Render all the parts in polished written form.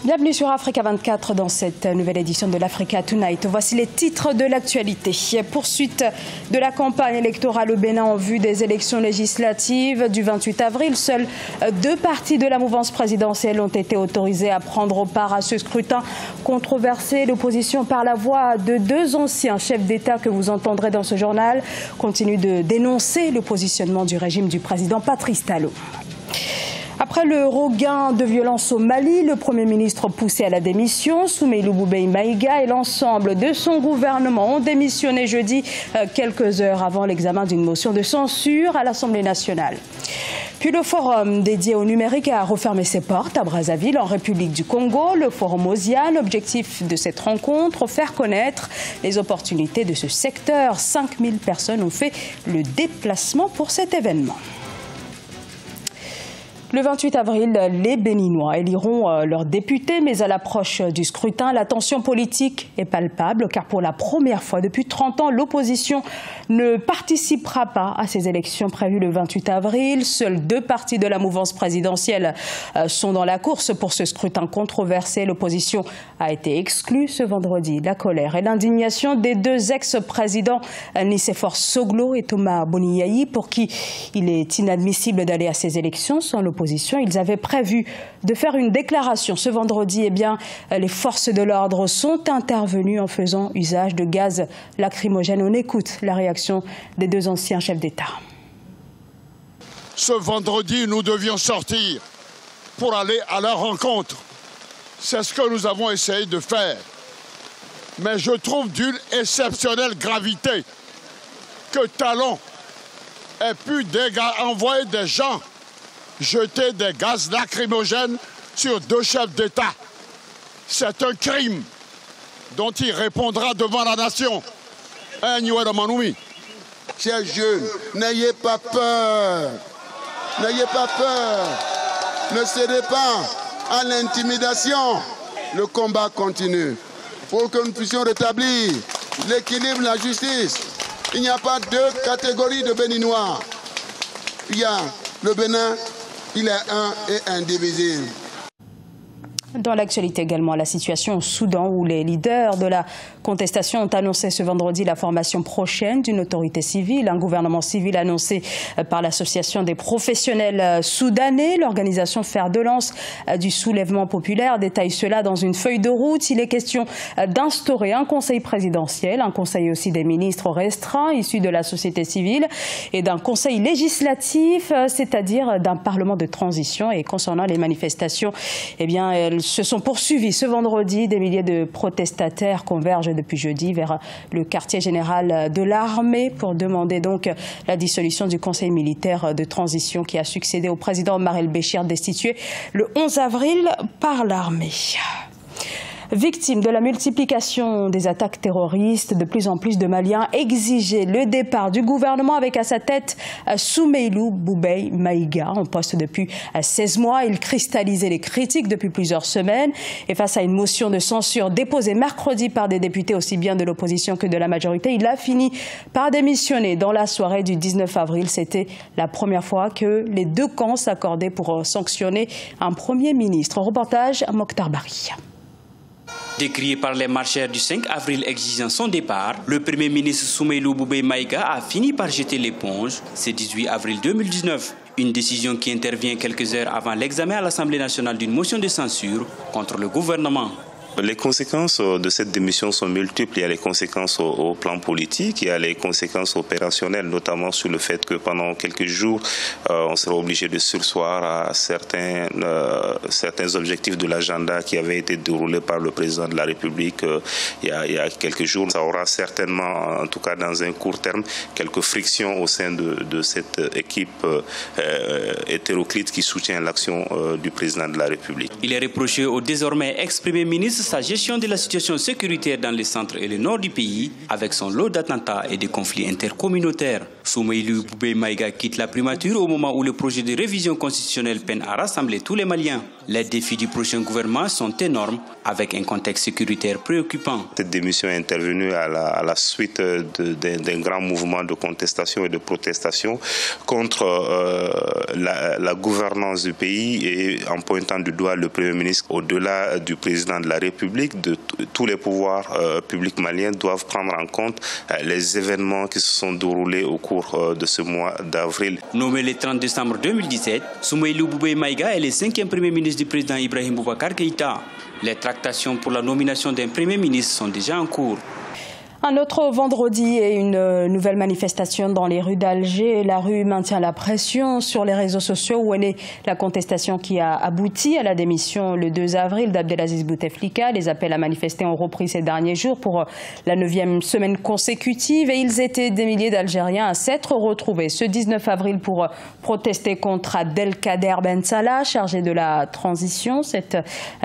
Bienvenue sur Africa 24 dans cette nouvelle édition de l'Africa Tonight. Voici les titres de l'actualité. Poursuite de la campagne électorale au Bénin en vue des élections législatives du 28 avril. Seuls deux partis de la mouvance présidentielle ont été autorisés à prendre part à ce scrutin controversé. L'opposition, par la voix de deux anciens chefs d'État que vous entendrez dans ce journal, continue de dénoncer le positionnement du régime du président Patrice Talon. Après le regain de violence au Mali, le Premier ministre poussé à la démission, Soumeylou Boubèye Maïga et l'ensemble de son gouvernement ont démissionné jeudi, quelques heures avant l'examen d'une motion de censure à l'Assemblée nationale. Puis le forum dédié au numérique a refermé ses portes à Brazzaville, en République du Congo. Le forum OSIA, l'objectif de cette rencontre, faire connaître les opportunités de ce secteur. 5000 personnes ont fait le déplacement pour cet événement. Le 28 avril, les Béninois éliront leurs députés, mais à l'approche du scrutin, la tension politique est palpable, car pour la première fois depuis 30 ans, l'opposition ne participera pas à ces élections prévues le 28 avril. Seuls deux partis de la mouvance présidentielle sont dans la course pour ce scrutin controversé. L'opposition a été exclue ce vendredi. La colère et l'indignation des deux ex-présidents Nicéphore Soglo et Thomas Boniyayi, pour qui il est inadmissible d'aller à ces élections sans l'opposition. Ils avaient prévu de faire une déclaration ce vendredi. Eh bien, les forces de l'ordre sont intervenues en faisant usage de gaz lacrymogène. On écoute la réaction des deux anciens chefs d'État. Ce vendredi, nous devions sortir pour aller à leur rencontre. C'est ce que nous avons essayé de faire. Mais je trouve d'une exceptionnelle gravité que Talon ait pu envoyer des gens jeter des gaz lacrymogènes sur deux chefs d'État. C'est un crime dont il répondra devant la nation. Chers jeunes, n'ayez pas peur. N'ayez pas peur. Ne cédez pas à l'intimidation. Le combat continue pour que nous puissions rétablir l'équilibre, la justice. Il n'y a pas deux catégories de Béninois. Il y a le Bénin. Il est un et indivisible. Dans l'actualité également, la situation au Soudan où les leaders de la contestation ont annoncé ce vendredi la formation prochaine d'une autorité civile, un gouvernement civil annoncé par l'Association des professionnels soudanais. L'organisation Fer de Lance du soulèvement populaire détaille cela dans une feuille de route. Il est question d'instaurer un conseil présidentiel, un conseil aussi des ministres restreints issus de la société civile et d'un conseil législatif, c'est-à-dire d'un parlement de transition. Et concernant les manifestations, eh bien, elles se sont poursuivies ce vendredi. Des milliers de protestataires convergent depuis jeudi vers le quartier général de l'armée pour demander donc la dissolution du conseil militaire de transition qui a succédé au président Omar el-Béchir, destitué le 11 avril par l'armée. Victime de la multiplication des attaques terroristes, de plus en plus de Maliens exigeaient le départ du gouvernement avec à sa tête Soumeylou Boubèye Maïga, en poste depuis 16 mois. Il cristallisait les critiques depuis plusieurs semaines et face à une motion de censure déposée mercredi par des députés aussi bien de l'opposition que de la majorité, il a fini par démissionner dans la soirée du 19 avril. C'était la première fois que les deux camps s'accordaient pour sanctionner un Premier ministre. Reportage à Mokhtar Bari. Décrié par les marcheurs du 5 avril exigeant son départ, le Premier ministre Soumeylou Boubèye Maïga a fini par jeter l'éponge ce 18 avril 2019. Une décision qui intervient quelques heures avant l'examen à l'Assemblée nationale d'une motion de censure contre le gouvernement. Les conséquences de cette démission sont multiples. Il y a les conséquences au plan politique, il y a les conséquences opérationnelles, notamment sur le fait que pendant quelques jours, on sera obligé de surseoir à certains objectifs de l'agenda qui avaient été déroulés par le président de la République il y a quelques jours. Ça aura certainement, en tout cas dans un court terme, quelques frictions au sein de cette équipe hétéroclite qui soutient l'action du président de la République. Il est reproché au désormais ex-premier ministre sa gestion de la situation sécuritaire dans le centre et le nord du pays, avec son lot d'attentats et de conflits intercommunautaires. Soumeylou Boubèye Maïga quitte la primature au moment où le projet de révision constitutionnelle peine à rassembler tous les Maliens. Les défis du prochain gouvernement sont énormes, avec un contexte sécuritaire préoccupant. Cette démission est intervenue à la suite d'un grand mouvement de contestation et de protestation contre la gouvernance du pays et en pointant du doigt le Premier ministre. Au-delà du président de la République, tous les pouvoirs publics maliens doivent prendre en compte les événements qui se sont déroulés au cours de ce mois d'avril. Nommé le 30 décembre 2017, Soumeylou Boubèye Maïga est le 5e Premier ministre du président Ibrahim Boubacar Keïta. Les tractations pour la nomination d'un Premier ministre sont déjà en cours. Un autre vendredi et une nouvelle manifestation dans les rues d'Alger. La rue maintient la pression sur les réseaux sociaux où est née la contestation qui a abouti à la démission le 2 avril d'Abdelaziz Bouteflika. Les appels à manifester ont repris ces derniers jours pour la 9e semaine consécutive et ils étaient des milliers d'Algériens à s'être retrouvés ce 19 avril pour protester contre Abdelkader Ben Salah, chargé de la transition. Cette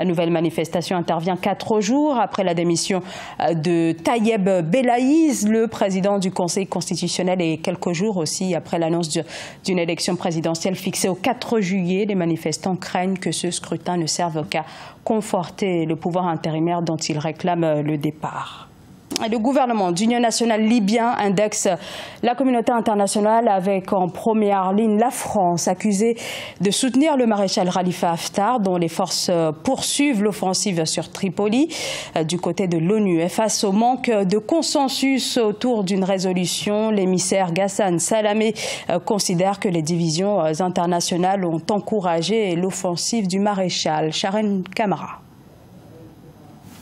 nouvelle manifestation intervient 4 jours après la démission de Tayeb Belaïz, le président du Conseil constitutionnel, et quelques jours aussi après l'annonce d'une élection présidentielle fixée au 4 juillet. Les manifestants craignent que ce scrutin ne serve qu'à conforter le pouvoir intérimaire dont ils réclament le départ. Le gouvernement d'union nationale libyen indexe la communauté internationale avec en première ligne la France, accusée de soutenir le maréchal Khalifa Haftar, dont les forces poursuivent l'offensive sur Tripoli. Du côté de l'ONU, et face au manque de consensus autour d'une résolution, l'émissaire Ghassan Salamé considère que les divisions internationales ont encouragé l'offensive du maréchal. Sharon Kamara.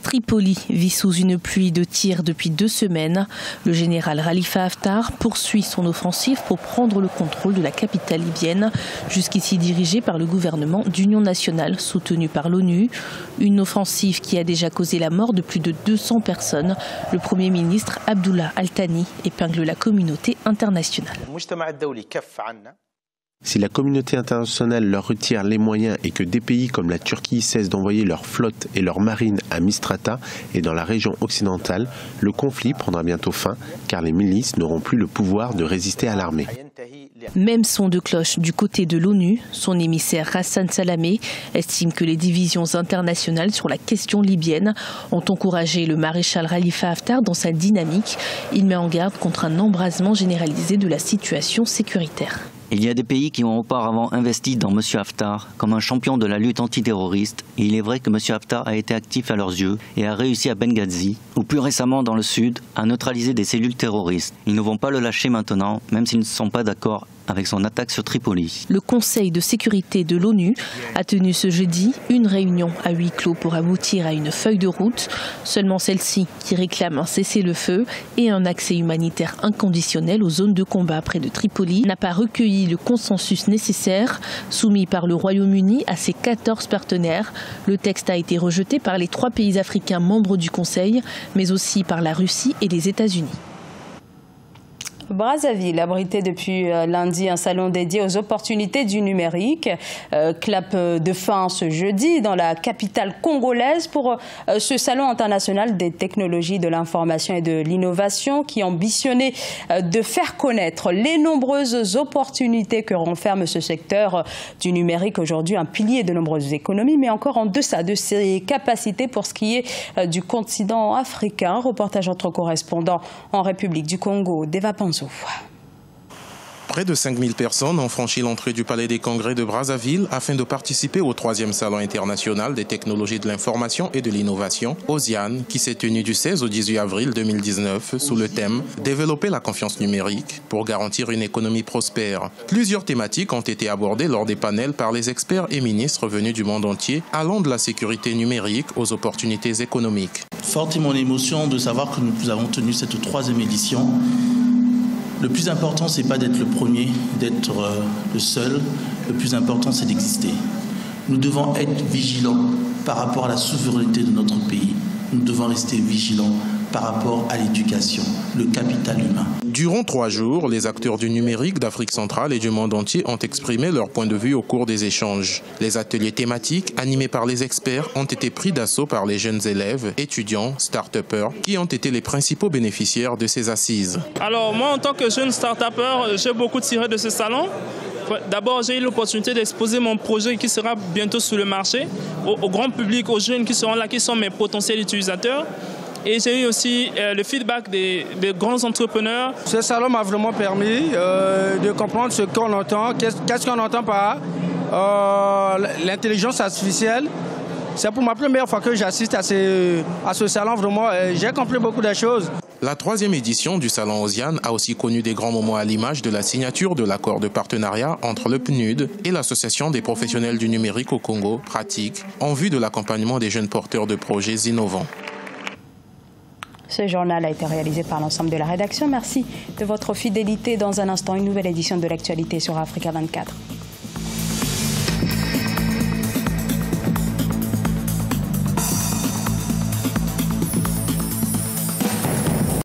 Tripoli vit sous une pluie de tirs depuis 2 semaines. Le général Khalifa Haftar poursuit son offensive pour prendre le contrôle de la capitale libyenne, jusqu'ici dirigée par le gouvernement d'union nationale soutenu par l'ONU. Une offensive qui a déjà causé la mort de plus de 200 personnes. Le Premier ministre Abdullah Al-Thani épingle la communauté internationale. Si la communauté internationale leur retire les moyens et que des pays comme la Turquie cessent d'envoyer leurs flottes et leurs marines à Misrata et dans la région occidentale, le conflit prendra bientôt fin car les milices n'auront plus le pouvoir de résister à l'armée. Même son de cloche du côté de l'ONU. Son émissaire Ghassan Salamé estime que les divisions internationales sur la question libyenne ont encouragé le maréchal Khalifa Haftar dans sa dynamique. Il met en garde contre un embrasement généralisé de la situation sécuritaire. Il y a des pays qui ont auparavant investi dans M. Haftar comme un champion de la lutte antiterroriste et il est vrai que M. Haftar a été actif à leurs yeux et a réussi à Benghazi ou plus récemment dans le sud à neutraliser des cellules terroristes. Ils ne vont pas le lâcher maintenant même s'ils ne sont pas d'accord avec son attaque sur Tripoli. Le Conseil de sécurité de l'ONU a tenu ce jeudi une réunion à huis clos pour aboutir à une feuille de route. Seulement celle-ci, qui réclame un cessez-le-feu et un accès humanitaire inconditionnel aux zones de combat près de Tripoli, n'a pas recueilli le consensus nécessaire soumis par le Royaume-Uni à ses 14 partenaires. Le texte a été rejeté par les 3 pays africains membres du Conseil, mais aussi par la Russie et les États-Unis. Brazzaville abritait depuis lundi un salon dédié aux opportunités du numérique. Clap de fin ce jeudi dans la capitale congolaise pour ce salon international des technologies de l'information et de l'innovation qui ambitionnait de faire connaître les nombreuses opportunités que renferme ce secteur du numérique, aujourd'hui un pilier de nombreuses économies, mais encore en deçà de ses capacités pour ce qui est du continent africain. Reportage entre correspondants en République du Congo, Deva Panzo. Près de 5000 personnes ont franchi l'entrée du Palais des Congrès de Brazzaville afin de participer au 3e Salon international des technologies de l'information et de l'innovation, OSIAN, qui s'est tenu du 16 au 18 avril 2019 sous le thème « Développer la confiance numérique pour garantir une économie prospère ». Plusieurs thématiques ont été abordées lors des panels par les experts et ministres venus du monde entier, allant de la sécurité numérique aux opportunités économiques. Forte est mon émotion de savoir que nous avons tenu cette 3e édition. Le plus important, ce n'est pas d'être le premier, d'être le seul. Le plus important, c'est d'exister. Nous devons être vigilants par rapport à la souveraineté de notre pays. Nous devons rester vigilants par rapport à l'éducation, le capital humain. Durant 3 jours, les acteurs du numérique d'Afrique centrale et du monde entier ont exprimé leur point de vue au cours des échanges. Les ateliers thématiques, animés par les experts, ont été pris d'assaut par les jeunes élèves, étudiants, start-upers, qui ont été les principaux bénéficiaires de ces assises. Alors moi, en tant que jeune start-upper, j'ai beaucoup tiré de ce salon. D'abord, j'ai eu l'opportunité d'exposer mon projet qui sera bientôt sur le marché, au grand public, aux jeunes qui seront là, qui sont mes potentiels utilisateurs. Et j'ai eu aussi le feedback des grands entrepreneurs. Ce salon m'a vraiment permis de comprendre ce qu'on entend, qu'est-ce qu'on entend par l'intelligence artificielle. C'est pour ma première fois que j'assiste à ce salon, vraiment, j'ai compris beaucoup de choses. La 3e édition du Salon Osiane a aussi connu des grands moments à l'image de la signature de l'accord de partenariat entre le PNUD et l'Association des professionnels du numérique au Congo, Pratique, en vue de l'accompagnement des jeunes porteurs de projets innovants. Ce journal a été réalisé par l'ensemble de la rédaction. Merci de votre fidélité. Dans un instant, une nouvelle édition de l'actualité sur Africa 24.